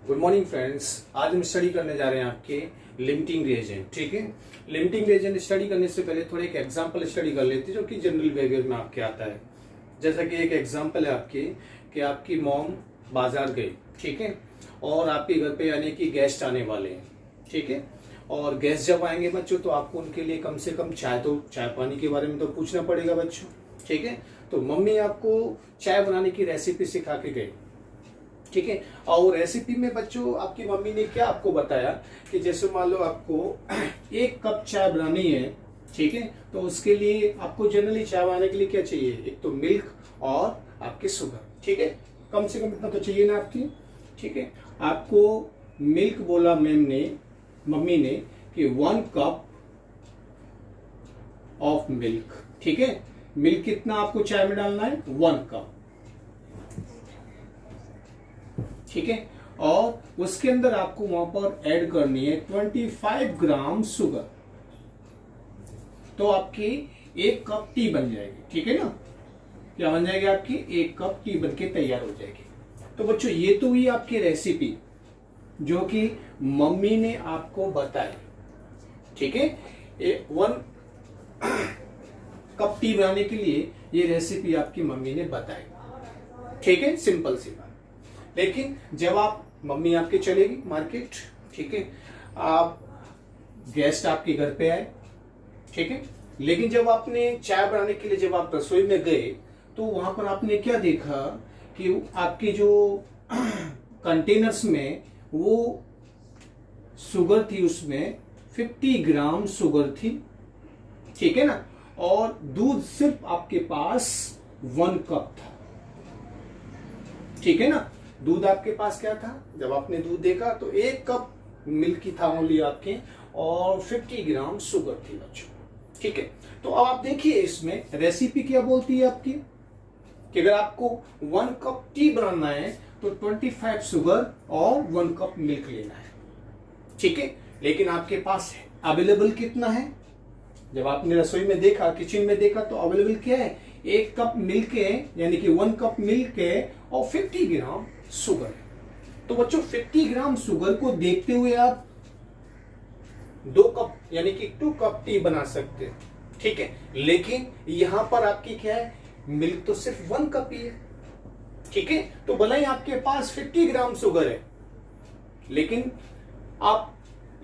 Good morning friends. आज हम study करने जा रहे हैं आपके लिमिटिंग रिएजेंट। ठीक है, लिमिटिंग रिएजेंट स्टडी करने से पहले थोड़ा एक एग्जांपल स्टडी कर लेते हैं जो कि जनरल बिहेवियर में आपके आता है। जैसा कि एक एग्जांपल है आपके कि आपकी मॉम बाजार गई, ठीक है, और आपके घर पे यानी कि गेस्ट आने वाले हैं, ठीक है, और गेस्ट जब आएंगे बच्चों तो आपको उनके लिए कम से कम चाय पानी के बारे में तो पूछना पड़ेगा बच्चों, ठीक है। तो मम्मी आपको चाय बनाने की रेसिपी सिखा के गई, ठीक है, और रेसिपी में बच्चों आपकी मम्मी ने क्या आपको बताया कि जैसे मान लो आपको 1 कप चाय बनानी है, ठीक है, तो उसके लिए आपको जनरली चाय बनाने के लिए क्या चाहिए, एक तो मिल्क और आपके शुगर, ठीक है, कम से कम इतना तो चाहिए ना आपकी, ठीक है। आपको मिल्क बोला मम्मी ने कि 1 कप ऑफ मिल्क, ठीक है, मिल्क कितना आपको चाय में डालना है, 1 कप, ठीक है, और उसके अंदर आपको वहां पर ऐड करनी है 25 ग्राम शुगर, तो आपकी 1 कप टी बन जाएगी, ठीक है ना। क्या बन जाएगी आपकी 1 कप टी बनके तैयार हो जाएगी। तो बच्चों ये तो हुई आपकी रेसिपी जो कि मम्मी ने आपको बताई, ठीक है। 1 कप टी बनाने के लिए ये रेसिपी आपकी मम्मी ने बताई, ठीक है, सिंपल सी बात। लेकिन जब मम्मी आपके चलेगी मार्केट, ठीक है, आप गेस्ट आपके घर पे आए, ठीक है, लेकिन जब आपने चाय बनाने के लिए जब आप रसोई में गए तो वहां पर आपने क्या देखा कि आपके जो कंटेनर्स में वो शुगर थी, उसमें 50 ग्राम शुगर थी, ठीक है ना, और दूध सिर्फ आपके पास 1 कप था, ठीक है ना। दूध आपके पास क्या था, जब आपने दूध देखा तो 1 कप मिल्क की था ओनली आपके और 50 ग्राम शुगर थी बच्चों, ठीक है। तो अब आप देखिए इसमें रेसिपी क्या बोलती है आपकी कि अगर आपको 1 कप टी बनाना है तो 25 शुगर और 1 कप मिल्क लेना है, ठीक है। लेकिन आपके पास अवेलेबल कितना है, जब आपने रसोई में देखा, किचन में देखा तो अवेलेबल क्या है, 1 कप मिल्क है, यानी कि 1 कप मिल्क है और 50 ग्राम शुगर है। तो बच्चों 50 ग्राम शुगर को देखते हुए आप 2 कप यानी कि 2 कप टी बना सकते हैं, ठीक है। लेकिन यहां पर आपकी क्या है, मिल्क तो सिर्फ 1 कप ही है, ठीक है। तो भले ही आपके पास 50 ग्राम शुगर है, लेकिन आप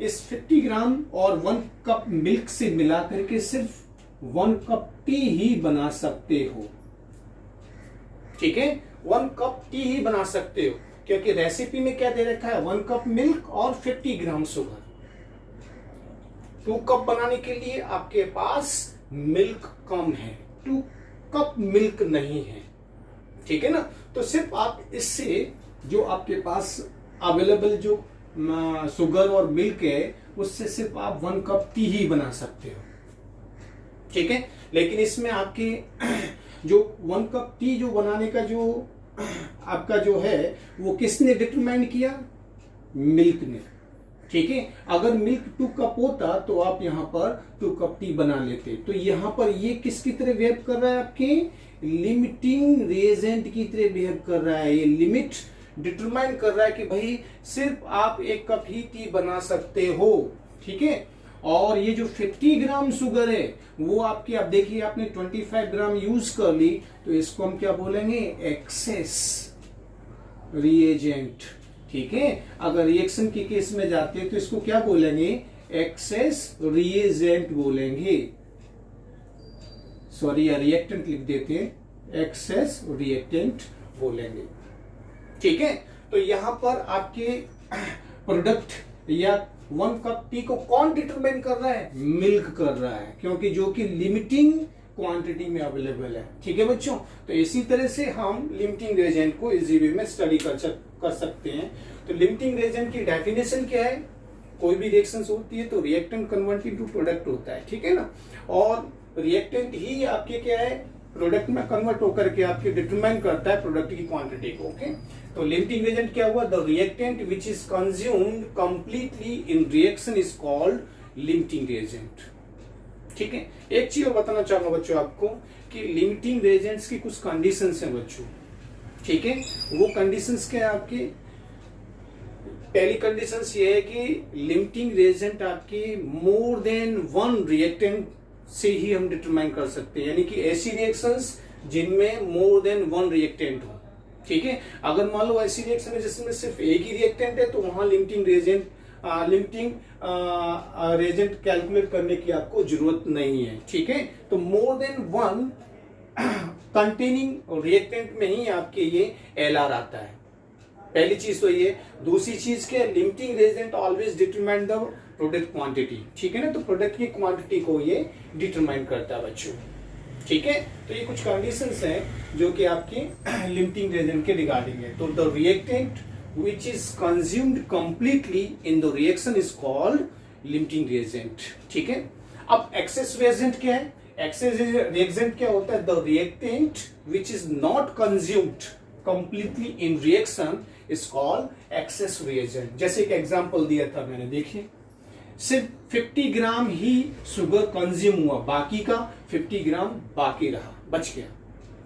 इस 50 ग्राम और 1 कप मिल्क से मिलाकर के सिर्फ 1 कप टी ही बना सकते हो, ठीक है, 1 कप टी ही बना सकते हो, क्योंकि रेसिपी में क्या दे रखा है, 1 कप मिल्क और 50 ग्राम शुगर। 2 कप बनाने के लिए आपके पास मिल्क कम है, 2 कप मिल्क नहीं है, ठीक है ना। तो सिर्फ आप इससे जो आपके पास अवेलेबल जो शुगर और मिल्क है उससे सिर्फ आप 1 कप टी ही बना सकते हो, ठीक है। लेकिन इसमें आपके जो 1 कप टी जो बनाने का जो आपका जो है वो किसने डिटरमाइन किया, मिल्क ने, ठीक है। अगर मिल्क 2 कप होता तो आप यहां पर 2 कप टी बना लेते। तो यहां पर ये किसकी तरह बिहेव कर रहा है, आपके लिमिटिंग रिएजेंट की तरह बिहेव कर रहा है। ये लिमिट डिटरमाइन कर रहा है कि भाई सिर्फ आप 1 कप ही टी बना सकते हो, ठीक है। और ये जो 50 ग्राम शुगर है वो आपकी, अब देखिए आपने 25 ग्राम यूज कर ली तो इसको हम क्या बोलेंगे, एक्सेस रिएजेंट, ठीक है। अगर रिएक्शन के केस में जाते हैं तो इसको क्या बोलेंगे, एक्सेस रिएजेंट बोलेंगे, सॉरी रिएक्टेंट लिख देते हैं, एक्सेस रिएक्टेंट बोलेंगे, ठीक है। तो यहां पर आपके प्रोडक्ट या 1 कप टी को कौन डिटरमाइन कर रहा है, मिल्क कर रहा है, क्योंकि जो कि लिमिटिंग क्वांटिटी में अवेलेबल है, ठीक है बच्चों। तो इसी तरह से हम लिमिटिंग रिएजेंट को इजी वे में स्टडी कर सकते हैं। तो लिमिटिंग रिएजेंट की डेफिनेशन क्या है, कोई भी रिएक्शन होती है तो रिएक्टेंट कन्वर्ट इनटू प्रोडक्ट होता है, ठीक है ना, और रिएक्टेंट ही आपके क्या है, प्रोडक्ट में कन्वर्ट होकर के आपके डिटरमाइन करता है प्रोडक्ट की क्वांटिटी को, ओके। तो लिमिटिंग रिएजेंट क्या हुआ, the reactant which is consumed completely in reaction is called limiting reagent, ठीक है। एक चीज और बताना चाहूंगा बच्चों आपको कि लिमिटिंग रिएजेंट्स की कुछ कंडीशंस हैं बच्चों, ठीक है। वो कंडीशंस क्या है आपके, पहली कंडीशन ये है कि लिमिटिंग रिएजेंट आपकी मोर देन वन रिएक्टेंट से ही हम डिटरमाइन कर सकते हैं, यानी कि ऐसी रिएक्शंस जिनमें मोर देन वन रिएक्टेंट हो। ठीक है, अगर मान लो ऐसी रिएक्शन है जिसमें सिर्फ एक ही रिएक्टेंट है तो वहां लिमिटिंग रिएजेंट कैलकुलेट करने की आपको जरूरत नहीं है। ठीक है, तो more than one containing reactant में ही आपके ये एलआर आता है। पहली चीज तो ये। दूसरी चीज क्या, limiting reagent always determine the product quantity. ठीक है ना, तो प्रोडक्ट की क्वांटिटी को ये डिटरमाइन करता है बच्चों। ठीक है, तो ये कुछ कंडीशंस हैं जो कि आपके लिमिटिंग रिएजेंट के रिगार्डिंग है। तो the reactant which is consumed completely in the reaction is called limiting reagent। ठीक है, अब excess reagent क्या है? excess reagent क्या होता है? The reactant which is not consumed completely in reaction is called excess reagent। जैसे एक एग्जांपल दिया था मैंने, देखिए सिर्फ 50 ग्राम ही शुगर कंज्यूम हुआ, बाकी का 50 ग्राम बाकी रहा, बच गया।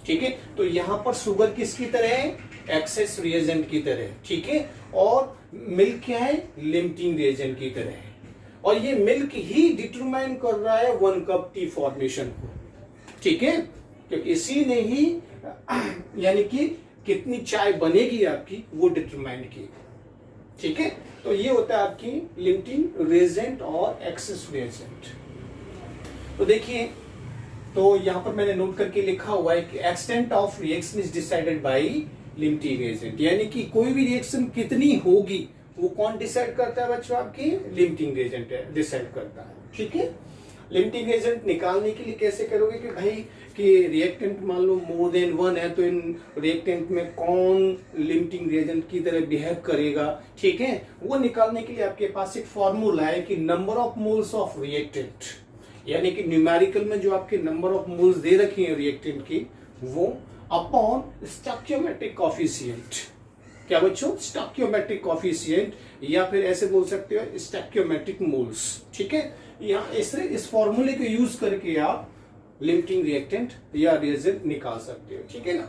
ठीक है, तो यहां पर शुगर किसकी तरह है? एक्सेस रिएजेंट की तरह। ठीक है, और मिल्क क्या है? लिमिटिंग रिएजेंट की तरह है, और ये मिल्क ही डिटरमाइन कर रहा है 1 कप टी फॉर्मेशन को। ठीक है, क्योंकि इसी ने ही यानी कि कितनी चाय बनेगी आपकी वो डिटरमाइन की। ठीक है, तो ये होता है आपकी लिमिटिंग रिएजेंट और एक्सेस रिएजेंट। तो देखिए, तो यहां पर मैंने नोट करके लिखा हुआ है कि extent of reaction is decided by limiting reagent, यानी कि कोई भी रिएक्शन कितनी होगी वो कौन डिसाइड करता है बच्चों? आपकी लिमिटिंग रिएजेंट डिसाइड करता है। ठीक है, लिमिटिंग रिएजेंट निकालने के लिए कैसे करोगे कि भाई कि रिएक्टेंट मान लो मोर देन वन है, तो इन रिएक्टेंट में कौन लिमिटिंग रिएजेंट की तरह बिहेव करेगा। ठीक है, वो निकालने के लिए आपके पास एक फॉर्मूला है कि number of moles of reactant, यानी कि न्यूमेरिकल में जो आपके नंबर ऑफ मोल्स दे रखी है रिएक्टेंट की, वो अपॉन स्टोइकियोमेट्रिक कोएफिशिएंट। क्या बच्चों? स्टोइकियोमेट्रिक कोएफिशिएंट, या फिर ऐसे बोल सकते हो स्टोइकियोमेट्रिक मोल्स। ठीक है, यहाँ इस फॉर्मूले को यूज करके आप लिमिटिंग रिएक्टेंट या रिएजेंट निकाल सकते हो। ठीक है ना,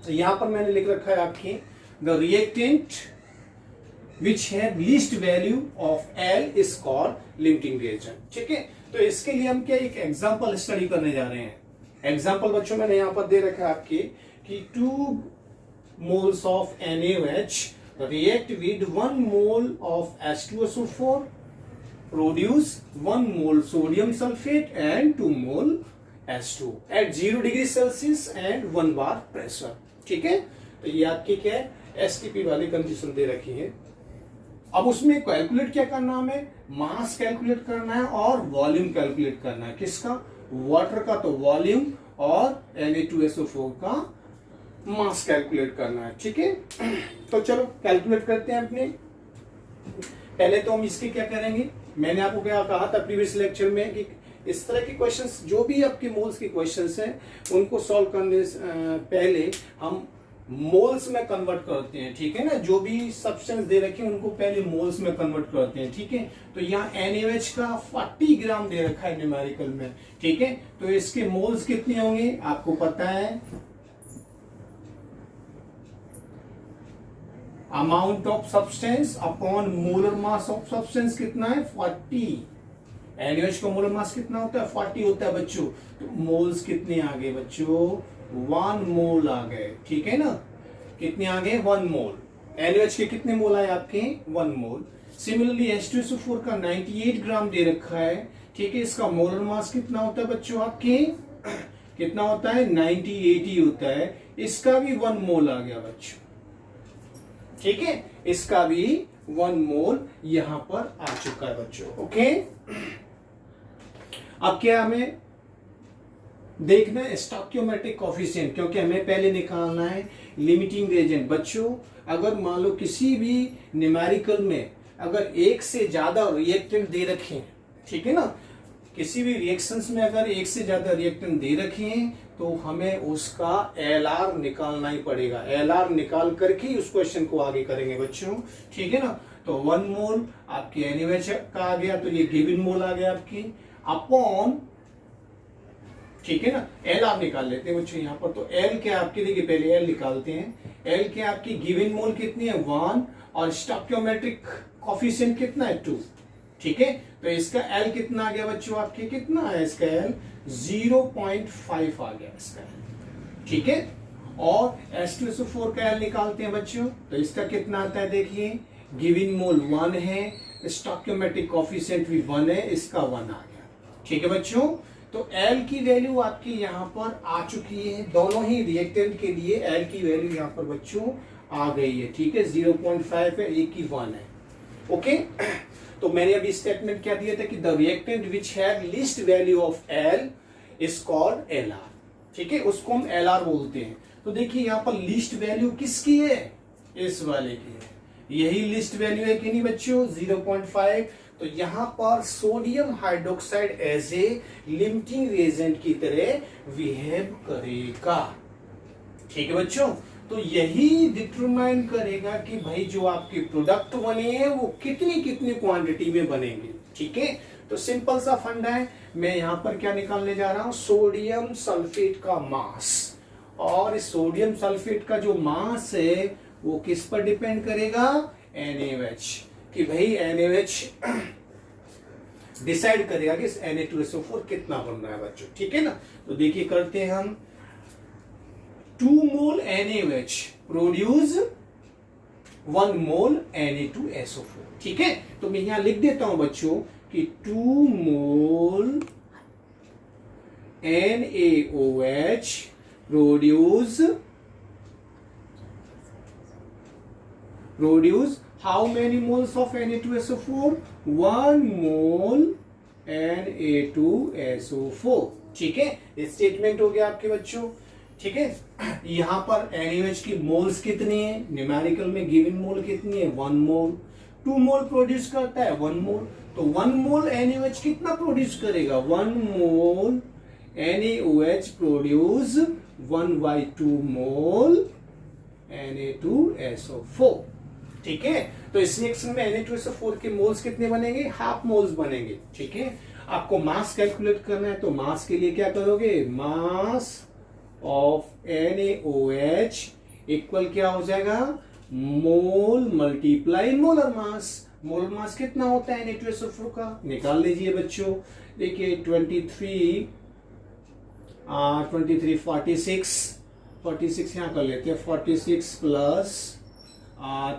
तो यहां पर मैंने लिख रखा है आपकी the reactant which have least value of L is called limiting reagent. ठीक है, तो इसके लिए हम क्या एक एग्जांपल स्टडी करने जा रहे हैं। एग्जांपल बच्चों मैंने यहां पर दे रखा है आपके कि 2 moles of NaOH react with 1 mole of H2SO4 produce 1 mole sodium sulfate and 2 mole H2 at 0 degree Celsius and 1 bar pressure। ठीक है, तो ये आपकी क्या है? एसटीपी वाली कंडीशन दे रखी है। अब उसमें कैलकुलेट क्या करना है? हमें मास कैलकुलेट करना है और वॉल्यूम कैलकुलेट करना है। किसका? वाटर का तो वॉल्यूम और Na2SO4 का मास कैलकुलेट करना है। ठीक है, तो चलो कैलकुलेट करते हैं अपने। पहले तो हम इसके क्या करेंगे, मैंने आपको क्या कहा था प्रीवियस लेक्चर में कि इस तरह के क्वेश्चंस, जो भी आपके मोल्स के क्वेश्चंस हैं, उनको सॉल्व करने से पहले हम मोल्स में कन्वर्ट करते हैं। ठीक है ना, जो भी सब्सटेंस दे रखे हैं उनको पहले मोल्स में कन्वर्ट करते हैं। ठीक है, तो यहाँ NaOH का 40 ग्राम दे रखा है न्यूमेरिकल में। ठीक है, तो इसके मोल्स कितने होंगे आपको पता है? Amount of substance upon molar mass of substance कितना है? 40। NaOH का मोलर मास कितना होता है? 40 होता है बच्चों। तो मोल्स कितने आ गए बच्चों? 1 मोल आ गए। ठीक है ना, कितने आ गए? 1 मोल। NaOH के कितने मोल आए आपके? 1 मोल। सिमिलरली H2SO4 का 98 ग्राम दे रखा है। ठीक है, इसका मोलर मास कितना होता है बच्चों आपके? कितना होता है? 9080 होता है। इसका भी 1 मोल आ गया बच्चों। ठीक है, इसका भी 1 मोल यहां पर आ चुका है बच्चों। ओके, अब क्या हमें देखना है? स्टोइकियोमेट्रिक कोएफिशिएंट, क्योंकि हमें पहले निकालना है लिमिटिंग रिएजेंट। बच्चों अगर मान लो किसी भी न्यूमेरिकल में अगर एक से ज्यादा रिएक्टेंट दे रखे हैं, ठीक है ना, किसी भी रिएक्शंस में अगर एक से ज्यादा रिएक्टेंट दे रखे हैं तो हमें उसका एलआर निकालना ही पड़ेगा। एलआर निकाल करके उस क्वेश्चन को आगे करेंगे बच्चों। ठीक है ना, तो 1 मोल आपकी NaOH का आ गया, तो ये गिवन मोल आ गया आपकी अपॉन। ठीक है ना, एल आप निकाल लेते हैं बच्चों यहाँ पर। तो एल क्या आपकी, देखिए पहले एल निकालते हैं। एल क्या आपकी गिवन मोल कितनी है? 1 और स्टोइकियोमेट्रिक कोफिशिएंट कितना है 2, ठीक है। तो इसका L कितना आ गया बच्चों, आपके कितना है इसका L 0.5 आ गया इसका L, ठीक है। और H2SO4 का L निकालते हैं बच्चों, तो इसका कितना आता है देखिए, गिवन मोल 1 है, स्टोइकियोमेट्रिक कोफिशिएंट भी 1 है, इसका 1 आ गया, ठीक है बच्चों। तो L की वैल्यू आपकी यहाँ पर आ चुकी है, दोनों ही रिएक्टेंट के लिए L की वैल्यू यहाँ पर बच्चों आ गई है, ठीक है। 0.5 है, एक की 1 है, ओके। तो मैंने अभी स्टेटमेंट क्या दिया था कि the reactant which have least value of L is called LR, ठीक है, उसको हम LR बोलते हैं। तो देखिए यहाँ पर लीस्ट वैल्यू किसकी है, इस वाले की है, यही लिस्ट वैल्यू है कि नहीं बच्चों 0.5। तो यहाँ पर sodium hydroxide as a limiting reagent की तरह बिहेव करेगा, ठीक है बच्चों। तो यही डिटरमाइन करेगा कि भाई जो आपके प्रोडक्ट बने हैं वो कितनी कितनी क्वांटिटी में बनेंगे, ठीक है। तो सिंपल सा फंडा है, मैं यहाँ पर क्या निकालने जा रहा हूं, सोडियम सल्फेट का मास, और इस सोडियम सल्फेट का जो मास है वो किस पर डिपेंड करेगा, NaOH, कि भाई NaOH डिसाइड करेगा कि Na2SO4 कितना बन रहा है बच्चों, ठीक है ना। तो देखिए करते हैं हम, 2 मोल NaOH प्रोड्यूस 1 मोल Na2SO4, ठीक है। तो मैं यहां लिख देता हूं बच्चों कि 2 मोल NaOH produce how many moles of Na2SO4, 1 mole Na2SO4, ठीक है। स्टेटमेंट हो गया आपके बच्चों, ठीक है। यहां पर NaOH की मोल्स कितनी है, न्यूमेरिकल में गिवन मोल कितनी है 1 मोल, 2 मोल प्रोड्यूस करता है 1 मोल, तो 1 मोल NaOH कितना प्रोड्यूस करेगा, 1 मोल NaOH प्रोड्यूस 1/2 मोल Na2SO4, ठीक है। तो इस रिएक्शन में Na2SO4 के मोल्स कितने बनेंगे, हाफ मोल्स बनेंगे, ठीक है। आपको मास कैलकुलेट करना है, तो मास के लिए क्या करोगे, मास ऑफ NaOH इक्वल क्या हो जाएगा, मोल मल्टीप्लाई मोलर मास। मोल मास कितना होता है Na2SO4 का, निकाल लीजिए बच्चों। देखिए 23 46 यहाँ कर लेते हैं, 46 प्लस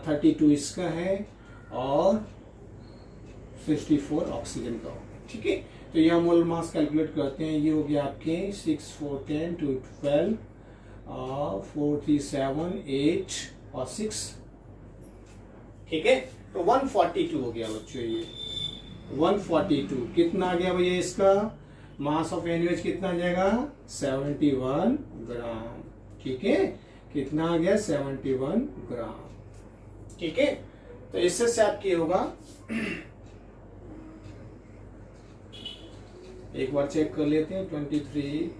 32 इसका है और 64 ऑक्सीजन का होगा, ठीक है। तो यहाँ मोल मास कैलकुलेट करते हैं, ये हो गया आपके 6 4 10 2 12 4 3 7 8 और 6, ठीक है। तो 142 हो गया बच्चों, ये 142 कितना आ गया भैया, इसका मास ऑफ NaOH कितना आ जाएगा 71 ग्राम, ठीक है। कितना आ गया 71 ग्राम, ठीक है। तो इससे से आपकी होगा, एक बार चेक कर लेते हैं, 23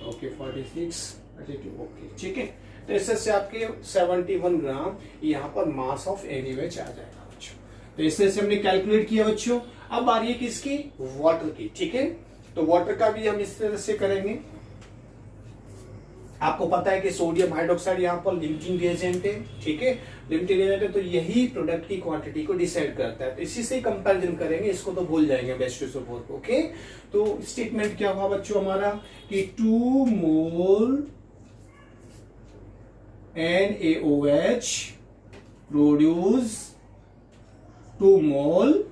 ओके 46 32 ओके, ठीक है। तो इससे से आपके 71 ग्राम यहाँ पर मास ऑफ NaOH आ जाएगा बच्चों। तो इससे से हमने कैलकुलेट किया बच्चों। अब आ रही है किसकी, वाटर की, ठीक है। तो वाटर का भी हम इस तरह से करेंगे। आपको पता है कि सोडियम हाइड्रोक्साइड यहाँ पर लिमिटिंग रिएजेंट है, ठीक है, लिमिटिंग रिएजेंट है, तो यही प्रोडक्ट की क्वांटिटी को डिसाइड करता है। तो इसी से कंपैरिजन करेंगे, इसको तो भूल जाएंगे H2SO4 को, ओके। तो स्टेटमेंट क्या हुआ बच्चों हमारा कि 2 मोल NaOH प्रोड्यूस 2 मोल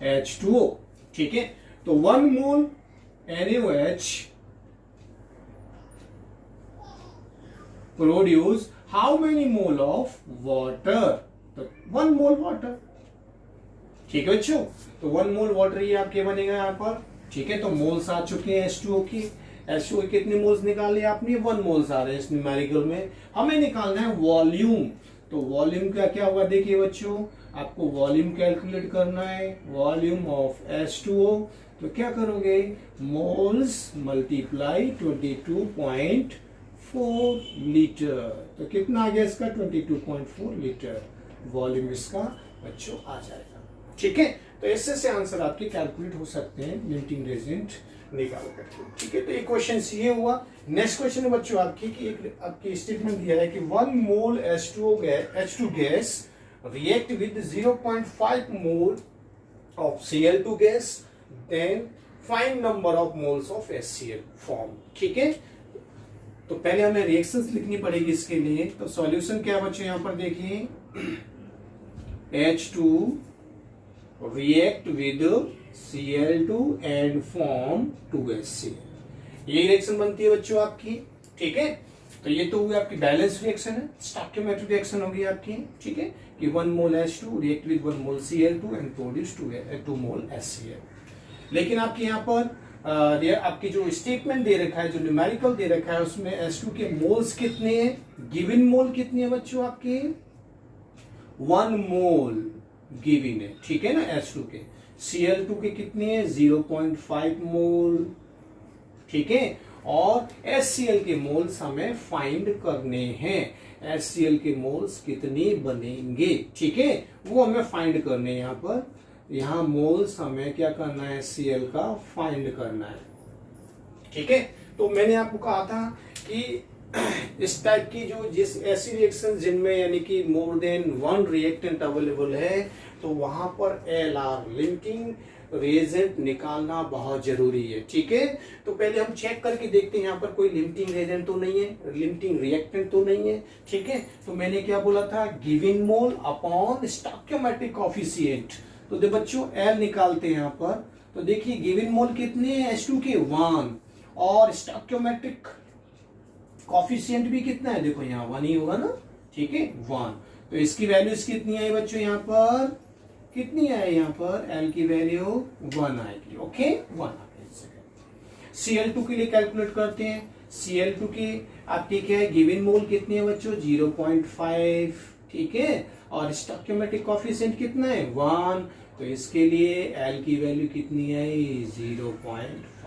H2O, ठीक है। तो 1 मोल NaOH produce how many mole of water, तो 1 मोल वाटर, ठीक है बच्चों। तो 1 मोल वाटर ये आपके बनेगा यहाँ पर, ठीक है। तो मोल्स आ चुके हैं H2O की, H2O कितने मोल्स निकाले आपने, 1 मोल्स आ रहे हैं इस न्यूमेरिकल में। हमें निकालना है वॉल्यूम, तो वॉल्यूम का क्या होगा देखिए बच्चों, आपको वॉल्यूम कैलकुलेट करना है, वॉल्यूम ऑफ H2O। तो क्या करोगे, मोल्स मल्टीप्लाई 22.4 लीटर, तो कितना आ गया इसका 22.4 लीटर वॉल्यूम इसका बच्चों आ जाएगा, ठीक है, तो इससे से आंसर आपके कैलकुलेट हो सकते हैं लिमिटिंग रेजेंट निकाल करके। ठीक है, तो एक क्वेश्चन ये हुआ। नेक्स्ट क्वेश्चन है बच्चों आपकी कि एक आपकी स्टेटमेंट दिया है कि 1 mole H2 gas react with 0.5 mole of Cl2 gas, then find number of moles of HCl form. ठीक है, तो पहले हमें रिएक्शंस लिखनी पड़ेगी इसके लिए। तो सॉल्यूशन क्या बच्चों यहां पर देखिए, H2 react with Cl2 and form 2HCl। ये रिएक्शन बनती है बच्चों आपकी। ठीक है, तो ये तो हुई आपकी बैलेंस रिएक्शन है, स्टोइकियोमेट्रिक रिएक्शन होगी आपकी। ठीक है, कि 1 mole H2 react with 1 mole Cl2 and produce 2 mole HCl। लेकिन आपके यहाँ पर आपकी जो स्टेटमेंट दे रखा है, जो न्यूमेरिकल दे रखा है, उसमें H2 के मोल्स कितने हैं, गिवन मोल कितनी है बच्चों आपके, 1 मोल गिवन है। ठीक है ना, H2 के। Cl2 के कितने हैं, 0.5 मोल। ठीक है, और HCl के मोल्स हमें फाइंड करने हैं। HCl के मोल्स कितने बनेंगे, ठीक है, वो हमें फाइंड करने हैं। यहाँ पर यहाँ मोल्स हमें क्या करना है, HCl का फाइंड करना है। ठीक है, तो मैंने आपको कहा था कि इस टाइप की जो जिस ऐसी रिएक्शन जिनमें यानी कि मोर देन 1 रिएक्टेंट अवेलेबल है, तो वहां पर LR लिमिटिंग रिएजेंट निकालना बहुत जरूरी है। ठीक है, तो पहले हम चेक करके देखते हैं यहाँ पर कोई लिमिटिंग रिएजेंट तो नहीं है, लिमिटिंग रिएक्टेंट तो नहीं है। ठीक है, तो मैंने क्या बोला था, given mole upon stoichiometric coefficient. तो दे बच्चों L निकालते हैं यहाँ पर। तो देखिए गिवन मोल कितने हैं H2 के, 1, और स्टोइकियोमेट्रिक कोएफिशिएंट भी कितना है, देखो यहाँ 1 ही होगा ना। ठीक है, 1। तो इसकी वैल्यूज कितनी आई बच्चों, यहाँ पर कितनी है, यहाँ पर L की वैल्यू 1 आएगी। ओके, 1 आएगी। Cl2 के लिए कैलकुलेट करते हैं। Cl2 के आपके क्या है, गिवन मोल कितने हैं बच्चों, 0.5। ठीक है, और स्टोइकियोमेट्रिक कोएफिशिएंट कितना है, 1। तो इसके लिए L की वैल्यू कितनी आई, 0.5।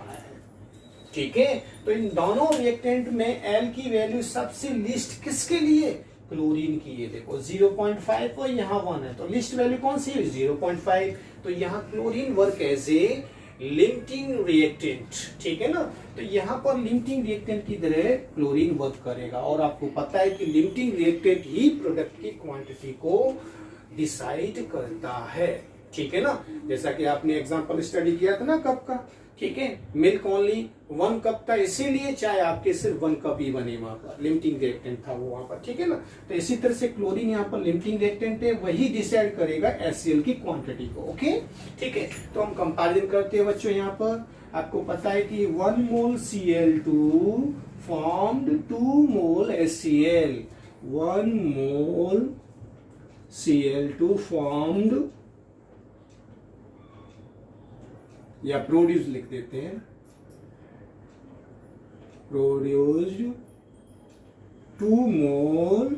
ठीक है, तो इन दोनों रिएक्टेंट में L की वैल्यू सबसे लिस्ट किसके लिए, क्लोरीन की। ये देखो 0.5 और यहाँ 1 है, तो लिस्ट वैल्यू कौन सी है, 0.5। तो यहाँ chlorine work as a limiting reactant. ठीक है ना, तो यहाँ पर लिमिटिंग रिएक्टेंट की तरह क्लोरीन वर्क करेगा। और आपको पता है कि लिमिटिंग रिएक्टेंट ही प्रोडक्ट की क्वांटिटी को डिसाइड करता है। ठीक है ना, जैसा कि आपने एग्जांपल स्टडी किया था ना कप का। ठीक है, मिल्क ओनली 1 कप था, इसीलिए चाय आपके सिर्फ 1 कप ही बने, वहां पर लिमिटिंग रिएक्टेंट था वो वहां पर। ठीक है ना, तो इसी तरह से क्लोरीन यहाँ पर लिमिटिंग रिएक्टेंट है, वही डिसाइड करेगा HCl की क्वांटिटी को। ओके, ठीक है, तो हम कंपैरिजन करते हैं बच्चों। यहाँ पर आपको पता है कि 1 मोल Cl2 फॉर्म्ड 2 मोल HCl। 1 मोल Cl2 फॉर्म्ड, या प्रोड्यूस लिख देते हैं, प्रोड्यूस्ड 2 मोल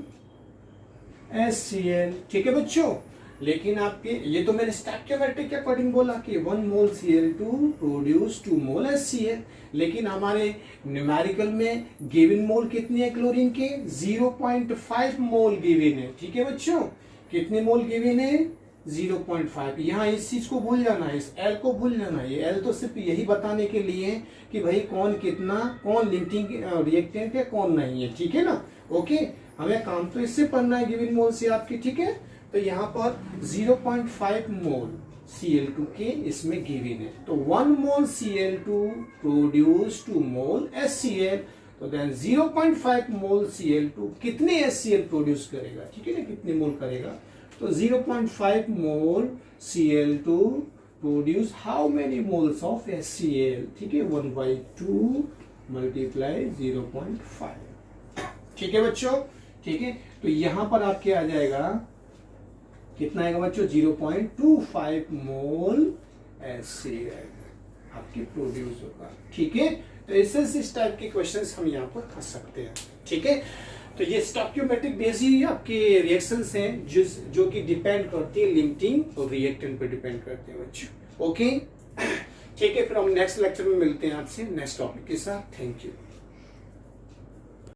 HCl। ठीक है बच्चों, लेकिन आपके ये तो मैंने स्टोइकियोमेट्रिक के अकॉर्डिंग बोला कि 1 मोल Cl2 प्रोड्यूस 2 मोल HCl, लेकिन हमारे न्यूमेरिकल में गिवन मोल कितने हैं क्लोरीन के, 0.5 मोल गिवन है। ठीक है बच्चों, कितने मोल गिवन है, 0.5। यहाँ इस चीज को भूल जाना है, इस L को भूल जाना है। ये L तो सिर्फ यही बताने के लिए कि भाई कौन कितना, कौन लिमिटिंग रिएक्टेंट है कौन नहीं है। ठीक है ना, ओके, हमें काम तो इससे पढ़ना है गिवन मोल से आपकी। ठीक है, तो यहाँ पर 0.5 मोल Cl2 के इसमें गिवन है, तो 1 मोल Cl2 प्रोड्यूस 2 मोल HCl। तो देन 0.5 मोल Cl2 कितने HCl प्रोड्यूस करेगा, ठीक है ना, कितने मोल करेगा, तो 0.5 मोल Cl2 produce how many moles of HCl। ठीक है, 1/2 मल्टीप्लाई 0.5। ठीक है बच्चों, ठीक है, तो यहां पर आपके आ जाएगा कितना आएगा बच्चों, 0.25 मोल HCl आपके प्रोड्यूस होगा। ठीक है, तो इस टाइप के क्वेश्चंस हम यहाँ पर कर सकते हैं। ठीक है, तो ये स्टोइकियोमेट्रिक बेसिस आपके रिएक्शंस हैं जो कि डिपेंड करती है लिमिटिंग और रिएक्टेंट पे डिपेंड करते हैं बच्चों। ओके, ठीक है, फिर हम नेक्स्ट लेक्चर में मिलते हैं आपसे नेक्स्ट टॉपिक के साथ। Thank you.